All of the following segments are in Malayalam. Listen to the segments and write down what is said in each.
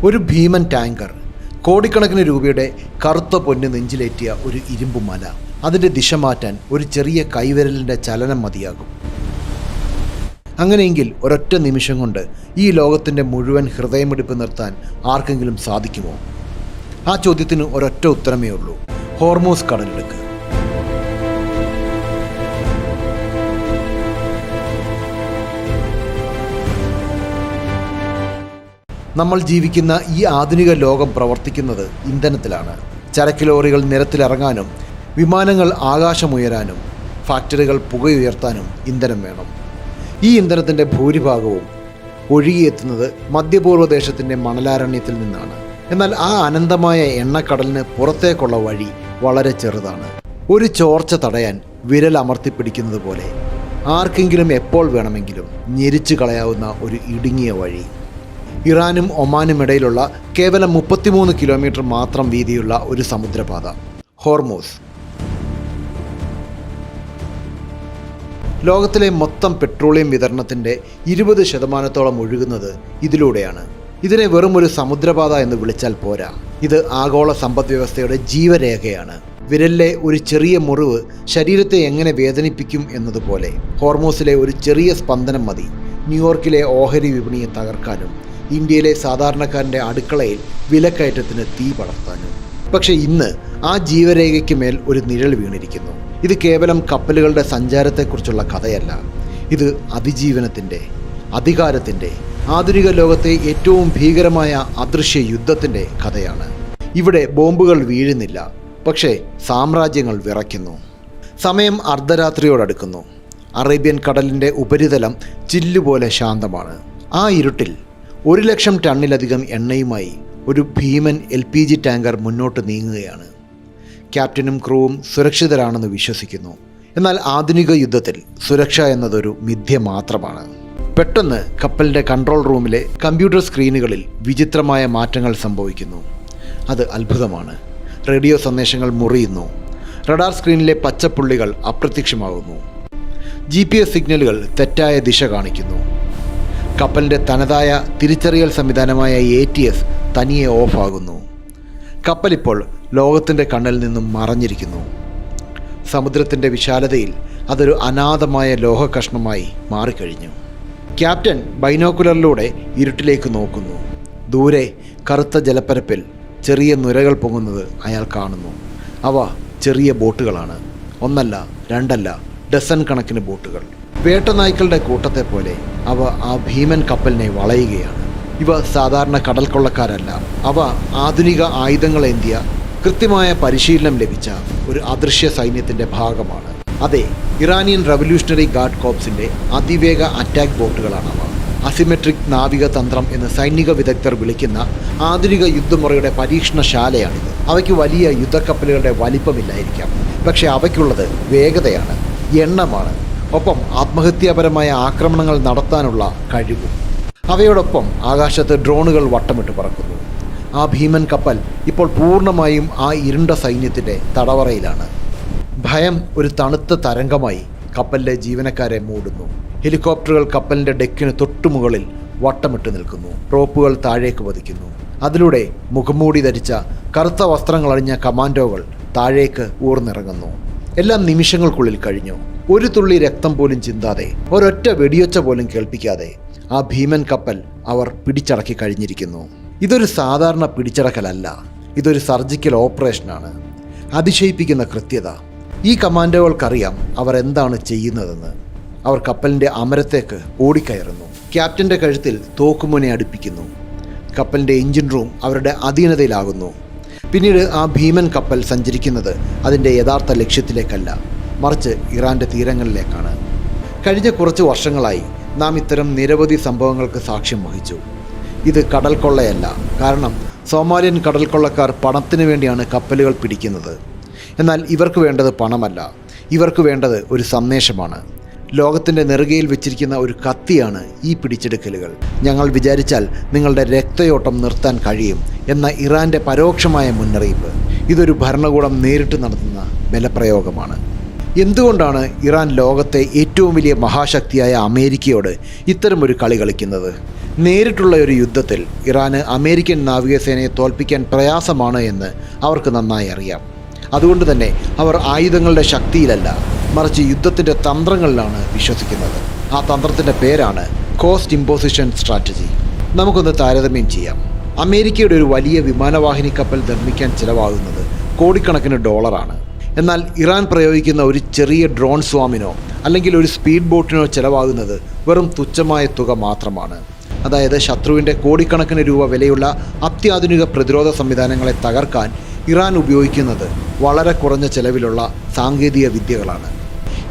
ഒരു ഭീമൻ ടാങ്കർ, കോടിക്കണക്കിന് രൂപയുടെ കറുത്ത പൊന്ന് നെഞ്ചിലേറ്റിയ ഒരു ഇരുമ്പ് മല. അതിൻ്റെ ദിശ മാറ്റാൻ ഒരു ചെറിയ കൈവിരലിൻ്റെ ചലനം മതിയാകും. അങ്ങനെയെങ്കിൽ ഒരൊറ്റ നിമിഷം കൊണ്ട് ഈ ലോകത്തിൻ്റെ മുഴുവൻ ഹൃദയമിടിപ്പ് നിർത്താൻ ആർക്കെങ്കിലും സാധിക്കുമോ? ആ ചോദ്യത്തിന് ഒരൊറ്റ ഉത്തരമേ ഉള്ളൂ: ഹോർമൂസ് കടലിടുക്ക്. നമ്മൾ ജീവിക്കുന്ന ഈ ആധുനിക ലോകം പ്രവർത്തിക്കുന്നത് ഇന്ധനത്തിലാണ്. ചരക്ക് ലോറികൾ നിരത്തിലിറങ്ങാനും വിമാനങ്ങൾ ആകാശമുയരാനും ഫാക്ടറികൾ പുകയുയർത്താനും ഇന്ധനം വേണം. ഈ ഇന്ധനത്തിൻ്റെ ഭൂരിഭാഗവും ഒഴുകിയെത്തുന്നത് മധ്യപൂർവ്വ ദേശത്തിൻ്റെ മണലാരണ്യത്തിൽ നിന്നാണ്. എന്നാൽ ആ അനന്തമായ എണ്ണക്കടലിന് പുറത്തേക്കുള്ള വഴി വളരെ ചെറുതാണ്. ഒരു ചോർച്ച തടയാൻ വിരൽ അമർത്തിപ്പിടിക്കുന്നത് പോലെ ആർക്കെങ്കിലും എപ്പോൾ വേണമെങ്കിലും ഞെരിച്ചു കളയാവുന്ന ഒരു ഇടുങ്ങിയ വഴി. ഇറാനും ഒമാനും ഇടയിലുള്ള കേവലം 33 കിലോമീറ്റർ മാത്രം വീതിയുള്ള ഒരു സമുദ്രപാത, ഹോർമൂസ്. ലോകത്തിലെ മൊത്തം പെട്രോളിയം വിതരണത്തിൻ്റെ 20% ഒഴുകുന്നത് ഇതിലൂടെയാണ്. ഇതിനെ വെറും ഒരു സമുദ്രപാത എന്ന് വിളിച്ചാൽ പോരാ. ഇത് ആഗോള സമ്പദ് വ്യവസ്ഥയുടെ ജീവരേഖയാണ്. വിരലിലെ ഒരു ചെറിയ മുറിവ് ശരീരത്തെ എങ്ങനെ വേദനിപ്പിക്കും എന്നതുപോലെ ഹോർമൂസിലെ ഒരു ചെറിയ സ്പന്ദനം മതി ന്യൂയോർക്കിലെ ഓഹരി വിപണിയെ തകർക്കാനും ഇന്ത്യയിലെ സാധാരണക്കാരൻ്റെ അടുക്കളയിൽ വിലക്കയറ്റത്തിന് തീ പടർത്താനും. പക്ഷേ ഇന്ന് ആ ജീവരേഖയ്ക്ക് മേൽ ഒരു നിഴൽ വീണിരിക്കുന്നു. ഇത് കേവലം കപ്പലുകളുടെ സഞ്ചാരത്തെക്കുറിച്ചുള്ള കഥയല്ല. ഇത് അതിജീവനത്തിൻ്റെ, അധികാരത്തിൻ്റെ, ആധുനിക ലോകത്തെ ഏറ്റവും ഭീകരമായ അദൃശ്യ യുദ്ധത്തിൻ്റെ കഥയാണ്. ഇവിടെ ബോംബുകൾ വീഴുന്നില്ല, പക്ഷേ സാമ്രാജ്യങ്ങൾ വിറയ്ക്കുന്നു. സമയം അർദ്ധരാത്രിയോടടുക്കുന്നു. അറേബ്യൻ കടലിൻ്റെ ഉപരിതലം ചില്ലുപോലെ ശാന്തമാണ്. ആ ഇരുട്ടിൽ 1,00,000 ടണ്ണിലധികം എണ്ണയുമായി ഒരു ഭീമൻ LPG ടാങ്കർ മുന്നോട്ട് നീങ്ങുകയാണ്. ക്യാപ്റ്റനും ക്രൂവും സുരക്ഷിതരാണെന്ന് വിശ്വസിക്കുന്നു. എന്നാൽ ആധുനിക യുദ്ധത്തിൽ സുരക്ഷ എന്നതൊരു മിഥ്യ മാത്രമാണ്. പെട്ടെന്ന് കപ്പലിൻ്റെ കൺട്രോൾ റൂമിലെ കമ്പ്യൂട്ടർ സ്ക്രീനുകളിൽ വിചിത്രമായ മാറ്റങ്ങൾ സംഭവിക്കുന്നു. അത് അത്ഭുതമാണ്. റേഡിയോ സന്ദേശങ്ങൾ മുറിയുന്നു. റഡാർ സ്ക്രീനിലെ പച്ചപ്പുള്ളികൾ അപ്രത്യക്ഷമാകുന്നു. GPS സിഗ്നലുകൾ തെറ്റായ ദിശ കാണിക്കുന്നു. കപ്പലിൻ്റെ തനതായ തിരിച്ചറിയൽ സംവിധാനമായ ATS തനിയെ ഓഫാകുന്നു. കപ്പലിപ്പോൾ ലോകത്തിൻ്റെ കണ്ണിൽ നിന്നും മറഞ്ഞിരിക്കുന്നു. സമുദ്രത്തിൻ്റെ വിശാലതയിൽ അതൊരു അനാഥമായ ലോഹകഷ്ണമായി മാറിക്കഴിഞ്ഞു. ക്യാപ്റ്റൻ ബൈനോക്കുലറിലൂടെ ഇരുട്ടിലേക്ക് നോക്കുന്നു. ദൂരെ കറുത്ത ജലപ്പരപ്പിൽ ചെറിയ നുരകൾ പൊങ്ങുന്നത് അയാൾ കാണുന്നു. അവ ചെറിയ ബോട്ടുകളാണ്. ഒന്നല്ല, രണ്ടല്ല, ഡസൻ കണക്കിന് ബോട്ടുകൾ. വേട്ടനായ്ക്കളുടെ കൂട്ടത്തെ പോലെ അവ ആ ഭീമൻ കപ്പലിനെ വളയുകയാണ്. ഇവ സാധാരണ കടൽ കൊള്ളക്കാരല്ല. അവ ആധുനിക ആയുധങ്ങളേന്തിയ, കൃത്യമായ പരിശീലനം ലഭിച്ച ഒരു അദൃശ്യ സൈന്യത്തിൻ്റെ ഭാഗമാണ്. അതെ, ഇറാനിയൻ റവല്യൂഷണറി ഗാർഡ് കോർപ്സിൻ്റെ അതിവേഗ അറ്റാക്ക് ബോട്ടുകളാണവ. അസിമെട്രിക് നാവിക തന്ത്രം എന്ന് സൈനിക വിദഗ്ധർ വിളിക്കുന്ന ആധുനിക യുദ്ധമുറയുടെ പരീക്ഷണശാലയാണിത്. അവയ്ക്ക് വലിയ യുദ്ധക്കപ്പലുകളുടെ വലിപ്പമില്ലായിരിക്കാം, പക്ഷേ അവയ്ക്കുള്ളത് വേഗതയാണ്, എണ്ണമാണ്, ഒപ്പം ആത്മഹത്യാപരമായ ആക്രമണങ്ങൾ നടത്താനുള്ള കഴിവും. അവയോടൊപ്പം ആകാശത്ത് ഡ്രോണുകൾ വട്ടമിട്ട് പറക്കുന്നു. ആ ഭീമൻ കപ്പൽ ഇപ്പോൾ പൂർണ്ണമായും ആ ഇരുണ്ട സൈന്യത്തിൻ്റെ തടവറയിലാണ്. ഭയം ഒരു തണുത്ത തരംഗമായി കപ്പലിലെ ജീവനക്കാരെ മൂടുന്നു. ഹെലികോപ്റ്ററുകൾ കപ്പലിൻ്റെ ഡെക്കിന് തൊട്ടുമുകളിൽ വട്ടമിട്ട് നിൽക്കുന്നു. റോപ്പുകൾ താഴേക്ക് പതിക്കുന്നു. അതിലൂടെ മുഖംമൂടി ധരിച്ച കറുത്ത വസ്ത്രങ്ങളണിഞ്ഞ കമാൻഡോകൾ താഴേക്ക് ഊർന്നിറങ്ങുന്നു. എല്ലാം നിമിഷങ്ങൾക്കുള്ളിൽ കഴിഞ്ഞു. ഒരു തുള്ളി രക്തം പോലും ചിന്താതെ, ഒരൊറ്റ വെടിയൊച്ച പോലും കേൾപ്പിക്കാതെ ആ ഭീമൻ കപ്പൽ അവർ പിടിച്ചടക്കി കഴിഞ്ഞിരിക്കുന്നു. ഇതൊരു സാധാരണ പിടിച്ചടക്കലല്ല, ഇതൊരു സർജിക്കൽ ഓപ്പറേഷനാണ്. അതിശയിപ്പിക്കുന്ന കൃത്യത. ഈ കമാൻഡോകൾക്കറിയാം അവർ എന്താണ് ചെയ്യുന്നതെന്ന്. അവർ കപ്പലിൻ്റെ അമരത്തേക്ക് ഓടിക്കയറുന്നു. ക്യാപ്റ്റൻ്റെ കഴുത്തിൽ തോക്കുമുനെ അടുപ്പിക്കുന്നു. കപ്പലിൻ്റെ എഞ്ചിൻ റൂം അവരുടെ അധീനതയിലാകുന്നു. പിന്നീട് ആ ഭീമൻ കപ്പൽ സഞ്ചരിക്കുന്നത് അതിൻ്റെ യഥാർത്ഥ ലക്ഷ്യത്തിലേക്കല്ല, മറിച്ച് ഇറാൻ്റെ തീരങ്ങളിലേക്കാണ്. കഴിഞ്ഞ കുറച്ച് വർഷങ്ങളായി നാം ഇത്തരം നിരവധി സംഭവങ്ങൾക്ക് സാക്ഷ്യം വഹിച്ചു. ഇത് കടൽ കൊള്ളയല്ല, കാരണം സോമാലിയൻ കടൽ കൊള്ളക്കാർ പണത്തിന് വേണ്ടിയാണ് കപ്പലുകൾ പിടിക്കുന്നത്. എന്നാൽ ഇവർക്ക് വേണ്ടത് പണമല്ല, ഇവർക്ക് വേണ്ടത് ഒരു സന്ദേശമാണ്. ലോകത്തിൻ്റെ നെറുകയിൽ വെച്ചിരിക്കുന്ന ഒരു കത്തിയാണ് ഈ പിടിച്ചെടുക്കലുകൾ. ഞങ്ങൾ വിചാരിച്ചാൽ നിങ്ങളുടെ രക്തയോട്ടം നിർത്താൻ കഴിയും എന്ന ഇറാൻ്റെ പരോക്ഷമായ മുന്നറിയിപ്പ്. ഇതൊരു ഭരണകൂടം നേരിട്ട് നടത്തുന്ന ബലപ്രയോഗമാണ്. എന്തുകൊണ്ടാണ് ഇറാൻ ലോകത്തെ ഏറ്റവും വലിയ മഹാശക്തിയായ അമേരിക്കയോട് ഇത്തരമൊരു കളി കളിക്കുന്നത്? നേരിട്ടുള്ള ഒരു യുദ്ധത്തിൽ ഇറാന് അമേരിക്കൻ നാവികസേനയെ തോൽപ്പിക്കാൻ പ്രയാസമാണ് എന്ന് അവർക്ക് നന്നായി അറിയാം. അതുകൊണ്ട് തന്നെ അവർ ആയുധങ്ങളുടെ ശക്തിയിലല്ല, മറിച്ച് യുദ്ധത്തിൻ്റെ തന്ത്രങ്ങളിലാണ് വിശ്വസിക്കുന്നത്. ആ തന്ത്രത്തിൻ്റെ പേരാണ് കോസ്റ്റ് ഇമ്പോസിഷൻ സ്ട്രാറ്റജി. നമുക്കൊന്ന് താരതമ്യം ചെയ്യാം. അമേരിക്കയുടെ ഒരു വലിയ വിമാനവാഹിനി കപ്പൽ നിർമ്മിക്കാൻ ചിലവാകുന്നത് കോടിക്കണക്കിന് ഡോളറാണ്. എന്നാൽ ഇറാൻ പ്രയോഗിക്കുന്ന ഒരു ചെറിയ ഡ്രോൺ സ്വാമിനോ അല്ലെങ്കിൽ ഒരു സ്പീഡ് ബോട്ടിനോ ചിലവാകുന്നത് വെറും തുച്ഛമായ തുക മാത്രമാണ്. അതായത് ശത്രുവിൻ്റെ കോടിക്കണക്കിന് രൂപ വിലയുള്ള അത്യാധുനിക പ്രതിരോധ സംവിധാനങ്ങളെ തകർക്കാൻ ഇറാൻ ഉപയോഗിക്കുന്നത് വളരെ കുറഞ്ഞ ചെലവിലുള്ള സാങ്കേതിക വിദ്യകളാണ്.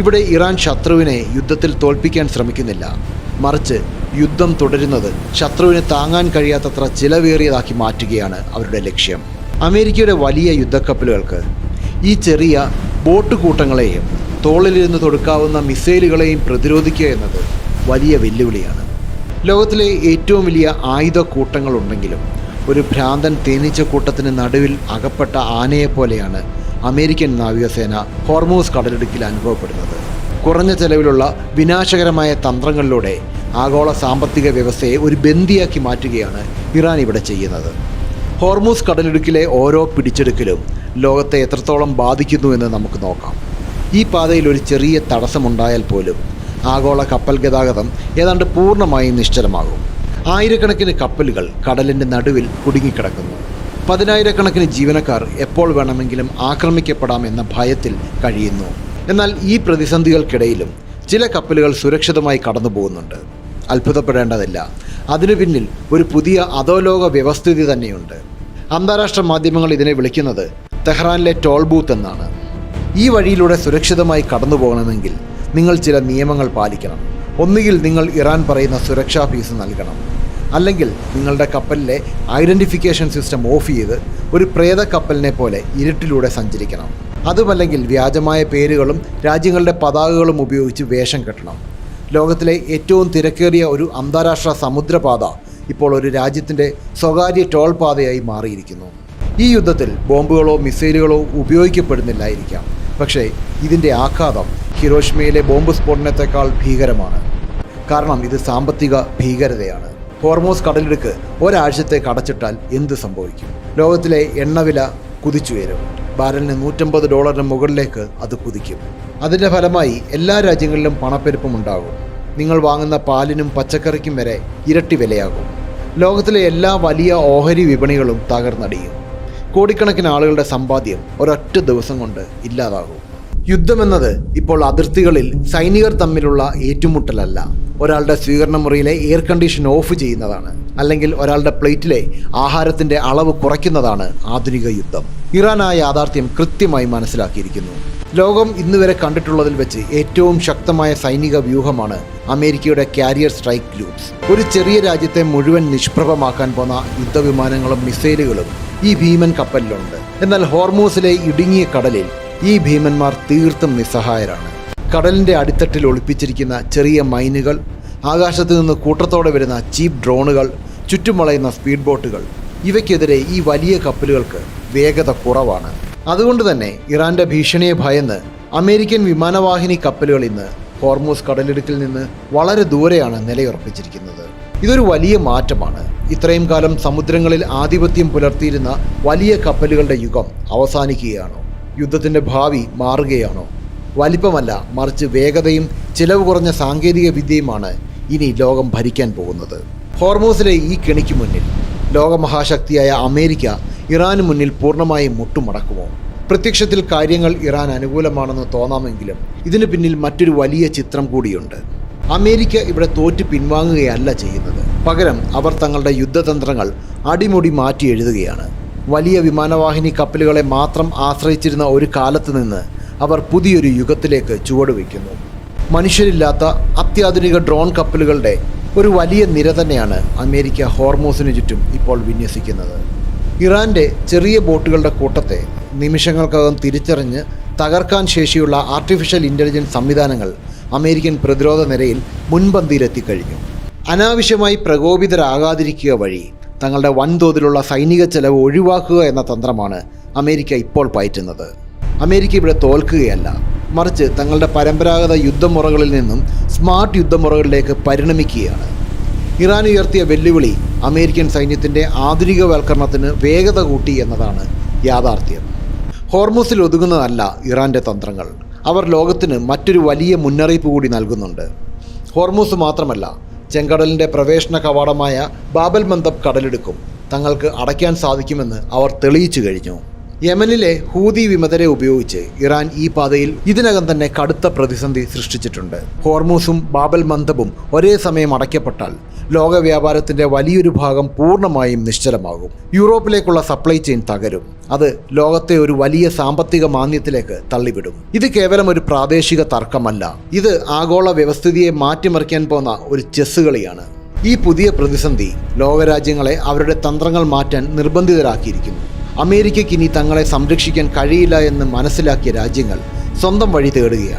ഇവിടെ ഇറാൻ ശത്രുവിനെ യുദ്ധത്തിൽ തോൽപ്പിക്കാൻ ശ്രമിക്കുന്നില്ല, മറിച്ച് യുദ്ധം തുടരുന്നത് ശത്രുവിന് താങ്ങാൻ കഴിയാത്തത്ര ചിലവേറിയതാക്കി മാറ്റുകയാണ് അവരുടെ ലക്ഷ്യം. അമേരിക്കയുടെ വലിയ യുദ്ധക്കപ്പലുകൾക്ക് ഈ ചെറിയ ബോട്ട് കൂട്ടങ്ങളെയും തോളിലിരുന്ന് തൊടുക്കാവുന്ന മിസൈലുകളെയും പ്രതിരോധിക്കുക എന്നത് വലിയ വെല്ലുവിളിയാണ്. ലോകത്തിലെ ഏറ്റവും വലിയ ആയുധ കൂട്ടങ്ങളുണ്ടെങ്കിലും ഒരു ഭ്രാന്തൻ തേനീച്ചക്കൂട്ടത്തിന് നടുവിൽ അകപ്പെട്ട ആനയെപ്പോലെയാണ് അമേരിക്കൻ നാവികസേന ഹോർമൂസ് കടലിടുക്കിൽ അനുഭവപ്പെടുന്നത്. കുറഞ്ഞ ചെലവിലുള്ള വിനാശകരമായ തന്ത്രങ്ങളിലൂടെ ആഗോള സാമ്പത്തിക വ്യവസ്ഥയെ ഒരു ബന്ദിയാക്കി മാറ്റുകയാണ് ഇറാൻ ഇവിടെ ചെയ്യുന്നത്. ഹോർമൂസ് കടലിടുക്കിലെ ഓരോ പിടിച്ചെടുക്കലും ലോകത്തെ എത്രത്തോളം ബാധിക്കുന്നു എന്ന് നമുക്ക് നോക്കാം. ഈ പാതയിൽ ഒരു ചെറിയ തടസ്സമുണ്ടായാൽ പോലും ആഗോള കപ്പൽ ഗതാഗതം ഏതാണ്ട് പൂർണ്ണമായും നിശ്ചലമാകും. ആയിരക്കണക്കിന് കപ്പലുകൾ കടലിൻ്റെ നടുവിൽ കുടുങ്ങിക്കിടക്കുന്നു. പതിനായിരക്കണക്കിന് ജീവനക്കാർ എപ്പോൾ വേണമെങ്കിലും ആക്രമിക്കപ്പെടാമെന്ന ഭയത്തിൽ കഴിയുന്നു. എന്നാൽ ഈ പ്രതിസന്ധികൾക്കിടയിലും ചില കപ്പലുകൾ സുരക്ഷിതമായി കടന്നു പോകുന്നുണ്ട്. അത്ഭുതപ്പെടേണ്ടതില്ല, അതിനു പിന്നിൽ ഒരു പുതിയ അധോലോക വ്യവസ്ഥിതി തന്നെയുണ്ട്. അന്താരാഷ്ട്ര മാധ്യമങ്ങൾ ഇതിനെ വിളിക്കുന്നത് തെഹ്റാനിലെ ടോൾ ബൂത്ത് എന്നാണ്. ഈ വഴിയിലൂടെ സുരക്ഷിതമായി കടന്നു പോകണമെങ്കിൽ നിങ്ങൾ ചില നിയമങ്ങൾ പാലിക്കണം. ഒന്നുകിൽ നിങ്ങൾ ഇറാൻ പറയുന്ന സുരക്ഷാ ഫീസ് നൽകണം, അല്ലെങ്കിൽ നിങ്ങളുടെ കപ്പലിലെ ഐഡൻറ്റിഫിക്കേഷൻ സിസ്റ്റം ഓഫ് ചെയ്ത് ഒരു പ്രേത കപ്പലിനെ പോലെ ഇരുട്ടിലൂടെ സഞ്ചരിക്കണം. അതുമല്ലെങ്കിൽ വ്യാജമായ പേരുകളും രാജ്യങ്ങളുടെ പതാകകളും ഉപയോഗിച്ച് വേഷം കെട്ടണം. ലോകത്തിലെ ഏറ്റവും തിരക്കേറിയ ഒരു അന്താരാഷ്ട്ര സമുദ്രപാത ഇപ്പോൾ ഒരു രാജ്യത്തിൻ്റെ സ്വകാര്യ ടോൾ പാതയായി മാറിയിരിക്കുന്നു. ഈ യുദ്ധത്തിൽ ബോംബുകളോ മിസൈലുകളോ ഉപയോഗിക്കപ്പെടുന്നില്ലായിരിക്കാം, പക്ഷേ ഇതിൻ്റെ ആഘാതം ഹിരോഷിമയിലെ ബോംബ് സ്ഫോടനത്തെക്കാൾ ഭീകരമാണ്. കാരണം ഇത് സാമ്പത്തിക ഭീകരതയാണ്. ഹോർമൂസ് കടലിടുക്ക് ഒരാഴ്ചത്തേക്ക് അടച്ചിട്ടാൽ എന്ത് സംഭവിക്കും? ലോകത്തിലെ എണ്ണവില കുതിച്ചുയരും. ബാരലിന് $150 മുകളിലേക്ക് അത് കുതിക്കും. അതിൻ്റെ ഫലമായി എല്ലാ രാജ്യങ്ങളിലും പണപ്പെരുപ്പമുണ്ടാകും. നിങ്ങൾ വാങ്ങുന്ന പാലിനും പച്ചക്കറിക്കും വരെ ഇരട്ടി വിലയാകും. ലോകത്തിലെ എല്ലാ വലിയ ഓഹരി വിപണികളും തകർന്നടിയും. കോടിക്കണക്കിന് ആളുകളുടെ സമ്പാദ്യം ഒരൊറ്റ ദിവസം കൊണ്ട് ഇല്ലാതാകും. യുദ്ധമെന്നത് ഇപ്പോൾ അതിർത്തികളിൽ സൈനികർ തമ്മിലുള്ള ഏറ്റുമുട്ടലല്ല, ഒരാളുടെ സ്വീകരണ മുറിയിലെ എയർ കണ്ടീഷൻ ഓഫ് ചെയ്യുന്നതാണ്, അല്ലെങ്കിൽ ഒരാളുടെ പ്ലേറ്റിലെ ആഹാരത്തിൻ്റെ അളവ് കുറയ്ക്കുന്നതാണ് ആധുനിക യുദ്ധം. ഇറാൻ ആ യാഥാർത്ഥ്യം കൃത്യമായി മനസ്സിലാക്കിയിരിക്കുന്നു. ലോകം ഇന്നുവരെ കണ്ടിട്ടുള്ളതിൽ വെച്ച് ഏറ്റവും ശക്തമായ സൈനിക വ്യൂഹമാണ് അമേരിക്കയുടെ കാരിയർ സ്ട്രൈക്ക് ഗ്രൂപ്പ്സ്. ഒരു ചെറിയ രാജ്യത്തെ മുഴുവൻ നിഷ്പ്രഭമാക്കാൻ പോന്ന യുദ്ധവിമാനങ്ങളും മിസൈലുകളും ഈ ഭീമൻ കപ്പലിലുണ്ട്. എന്നാൽ ഹോർമൂസിലെ ഇടുങ്ങിയ കടലിൽ ഈ ഭീമന്മാർ തീർത്തും നിസ്സഹായരാണ്. കടലിൻ്റെ അടിത്തട്ടിൽ ഒളിപ്പിച്ചിരിക്കുന്ന ചെറിയ മൈനുകൾ, ആകാശത്ത് നിന്ന് കൂട്ടത്തോടെ വരുന്ന ചീപ്പ് ഡ്രോണുകൾ, ചുറ്റും വളയുന്ന സ്പീഡ് ബോട്ടുകൾ, ഇവയ്ക്കെതിരെ ഈ വലിയ കപ്പലുകൾക്ക് വേഗത കുറവാണ്. അതുകൊണ്ട് തന്നെ ഇറാന്റെ ഭീഷണിയെ ഭയന്ന് അമേരിക്കൻ വിമാനവാഹിനി കപ്പലുകൾ ഇന്ന് ഹോർമൂസ് കടലിടുക്കിൽ നിന്ന് വളരെ ദൂരെയാണ് നിലയുറപ്പിച്ചിരിക്കുന്നത്. ഇതൊരു വലിയ മാറ്റമാണ്. ഇത്രയും കാലം സമുദ്രങ്ങളിൽ ആധിപത്യം പുലർത്തിയിരുന്ന വലിയ കപ്പലുകളുടെ യുഗം അവസാനിക്കുകയാണോ? യുദ്ധത്തിൻ്റെ ഭാവി മാറുകയാണോ? വലിപ്പമല്ല, മറിച്ച് വേഗതയും ചിലവ് കുറഞ്ഞ സാങ്കേതിക വിദ്യയുമാണ് ഇനി ലോകം ഭരിക്കാൻ പോകുന്നത്. ഹോർമൂസിലെ ഈ കെണിക്ക് മുന്നിൽ ലോകമഹാശക്തിയായ അമേരിക്ക ഇറാന് മുന്നിൽ പൂർണ്ണമായും മുട്ടുമടക്കുമോ? പ്രത്യക്ഷത്തിൽ കാര്യങ്ങൾ ഇറാൻ അനുകൂലമാണെന്ന് തോന്നാമെങ്കിലും ഇതിന് പിന്നിൽ മറ്റൊരു വലിയ ചിത്രം കൂടിയുണ്ട്. അമേരിക്ക ഇവിടെ തോറ്റ് പിൻവാങ്ങുകയല്ല ചെയ്യുന്നത്. പകരം അവർ തങ്ങളുടെ യുദ്ധതന്ത്രങ്ങൾ അടിമുടി മാറ്റി എഴുതുകയാണ്. വലിയ വിമാനവാഹിനി കപ്പലുകളെ മാത്രം ആശ്രയിച്ചിരുന്ന ഒരു കാലത്ത് നിന്ന് അവർ പുതിയൊരു യുഗത്തിലേക്ക് ചുവടുവെക്കുന്നു. മനുഷ്യരില്ലാത്ത അത്യാധുനിക ഡ്രോൺ കപ്പലുകളുടെ ഒരു വലിയ നിര തന്നെയാണ് അമേരിക്ക ഹോർമൂസിന് ചുറ്റും ഇപ്പോൾ വിന്യസിക്കുന്നത്. ഇറാൻ്റെ ചെറിയ ബോട്ടുകളുടെ കൂട്ടത്തെ നിമിഷങ്ങൾക്കകം തിരിച്ചറിഞ്ഞ് തകർക്കാൻ ശേഷിയുള്ള ആർട്ടിഫിഷ്യൽ ഇൻ്റലിജൻസ് സംവിധാനങ്ങൾ അമേരിക്കൻ പ്രതിരോധ നിരയിൽ മുൻപന്തിയിലെത്തിക്കഴിഞ്ഞു. അനാവശ്യമായി പ്രകോപിതരാകാതിരിക്കുക വഴി തങ്ങളുടെ വൻതോതിലുള്ള സൈനിക ചെലവ് ഒഴിവാക്കുക എന്ന തന്ത്രമാണ് അമേരിക്ക ഇപ്പോൾ പയറ്റുന്നത്. അമേരിക്ക ഇവിടെ തോൽക്കുകയല്ല, മറിച്ച് തങ്ങളുടെ പരമ്പരാഗത യുദ്ധമുറകളിൽ നിന്നും സ്മാർട്ട് യുദ്ധമുറകളിലേക്ക് പരിണമിക്കുകയാണ്. ഇറാൻ ഉയർത്തിയ വെല്ലുവിളി അമേരിക്കൻ സൈന്യത്തിൻ്റെ ആധുനികവൽക്കരണത്തിന് വേഗത കൂട്ടി എന്നതാണ് യാഥാർത്ഥ്യം. ഹോർമൂസിൽ ഒതുങ്ങുന്നതല്ല ഇറാൻ്റെ തന്ത്രങ്ങൾ. അവർ ലോകത്തിന് മറ്റൊരു വലിയ മുന്നറിയിപ്പ് കൂടി നൽകുന്നുണ്ട്. ഹോർമൂസ് മാത്രമല്ല, ചെങ്കടലിൻ്റെ പ്രവേശന കവാടമായ ബാബൽ മന്ദബ് കടലിടുക്കും തങ്ങൾക്ക് അടയ്ക്കാൻ സാധിക്കുമെന്ന് അവർ തെളിയിച്ചു കഴിഞ്ഞു. യമനിലെ ഹൂതി വിമതരെ ഉപയോഗിച്ച് ഇറാൻ ഈ പാതയിൽ ഇതിനകം തന്നെ കടുത്ത പ്രതിസന്ധി സൃഷ്ടിച്ചിട്ടുണ്ട്. ഹോർമൂസും ബാബൽ മന്ദബും ഒരേ സമയം അടയ്ക്കപ്പെട്ടാൽ ലോക വ്യാപാരത്തിൻ്റെ വലിയൊരു ഭാഗം പൂർണ്ണമായും നിശ്ചലമാകും. യൂറോപ്പിലേക്കുള്ള സപ്ലൈ ചെയിൻ തകരും. അത് ലോകത്തെ ഒരു വലിയ സാമ്പത്തിക മാന്ദ്യത്തിലേക്ക് തള്ളിവിടും. ഇത് കേവലം ഒരു പ്രാദേശിക തർക്കമല്ല. ഇത് ആഗോള വ്യവസ്ഥിതിയെ മാറ്റിമറിക്കാൻ പോന്ന ഒരു ചെസ്സ് കളിയാണ്. ഈ പുതിയ പ്രതിസന്ധി ലോകരാജ്യങ്ങളെ അവരുടെ തന്ത്രങ്ങൾ മാറ്റാൻ നിർബന്ധിതരാക്കിയിരിക്കുന്നു. അമേരിക്കയ്ക്ക് ഇനി തങ്ങളെ സംരക്ഷിക്കാൻ കഴിയില്ല എന്ന് മനസ്സിലാക്കിയ രാജ്യങ്ങൾ സ്വന്തം വഴി തേടുകയാണ്.